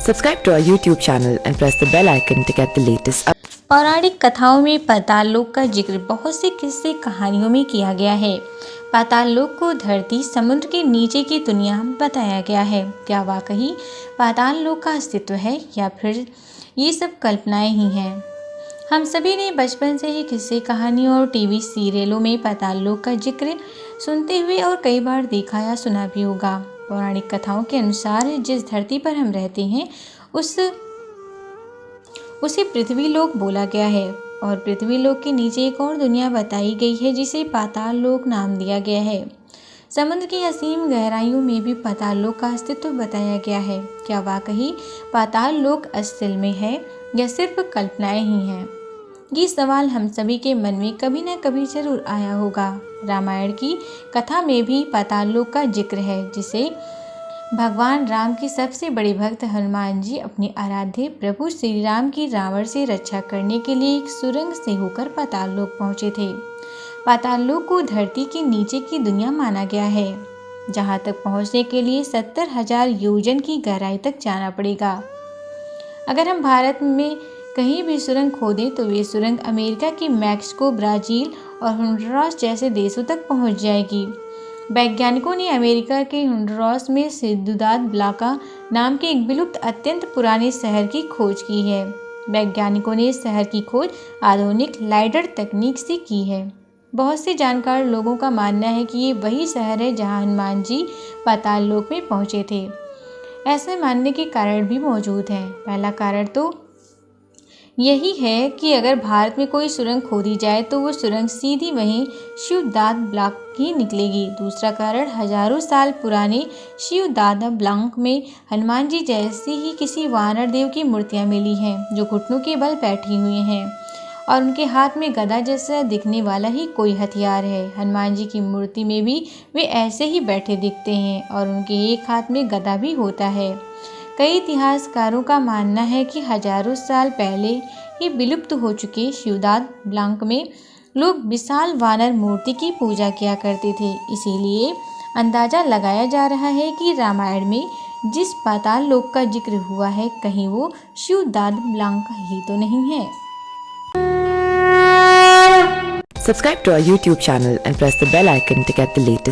Subscribe to our YouTube channel and press the bell icon to get the latest updates. पौराणिक कथाओं में पाताल लोक का जिक्र बहुत सी किस्से कहानियों में किया गया है। पाताल लोक को धरती समुद्र के नीचे की दुनिया बताया गया है। क्या वाकई पाताल लोक का अस्तित्व है या फिर ये सब कल्पनाएं ही हैं? हम सभी ने बचपन से ही किस्से कहानियों और टीवी सीरियलों में पाताल लोक का जिक्र सुनते हुए और कई बार देखा या सुना भी होगा। पौराणिक कथाओं के अनुसार जिस धरती पर हम रहते हैं उसे पृथ्वी लोक बोला गया है और पृथ्वी लोक के नीचे एक और दुनिया बताई गई है जिसे पाताल लोक नाम दिया गया है। समुद्र की असीम गहराइयों में भी पाताल लोक का अस्तित्व बताया गया है। क्या वाकई पाताल लोक असल में है या सिर्फ कल्पनाएं ही हैं? ये सवाल हम सभी के मन में कभी न कभी जरूर आया होगा। रामायण की कथा में भी पाताल लोक का जिक्र है, जिसे भगवान राम के सबसे बड़े भक्त हनुमान जी अपने आराध्य प्रभु श्री राम की रावण से रक्षा करने के लिए एक सुरंग से होकर पाताल लोक पहुंचे थे। पाताल लोक को धरती के नीचे की दुनिया माना गया है, जहां तक पहुंचने के लिए 70,000 योजन की गहराई तक जाना पड़ेगा। अगर हम भारत में कहीं भी सुरंग खोदें तो वे सुरंग अमेरिका की मैक्सिको, ब्राज़ील और होंडुरास जैसे देशों तक पहुंच जाएगी। वैज्ञानिकों ने अमेरिका के होंडुरास में सियुदाद ब्लांका नाम के एक विलुप्त अत्यंत पुराने शहर की खोज की है। वैज्ञानिकों ने इस शहर की खोज आधुनिक लाइडर तकनीक से की है। बहुत से जानकार लोगों का मानना है कि ये वही शहर है जहां हनुमान जी पाताल लोक में पहुंचे थे। ऐसे मानने के कारण भी मौजूद हैं। पहला कारण तो यही है कि अगर भारत में कोई सुरंग खोदी जाए तो वो सुरंग सीधी वहीं सियुदाद ब्लांक ही निकलेगी। दूसरा कारण, हजारों साल पुराने सियुदाद ब्लांक में हनुमान जी जैसी ही किसी वानर देव की मूर्तियां मिली हैं, जो घुटनों के बल बैठी हुई हैं और उनके हाथ में गदा जैसा दिखने वाला ही कोई हथियार है। हनुमान जी की मूर्ति में भी वे ऐसे ही बैठे दिखते हैं और उनके एक हाथ में गदा भी होता है। कई इतिहासकारों का मानना है कि हजारों साल पहले ही विलुप्त हो चुके सियुदाद ब्लांक में लोग विशाल वानर मूर्ति की पूजा किया करते थे। इसीलिए अंदाजा लगाया जा रहा है कि रामायण में जिस पाताल लोक का जिक्र हुआ है, कहीं वो सियुदाद ब्लांक ही तो नहीं है। Subscribe to our YouTube channel and press the bell icon to get the latest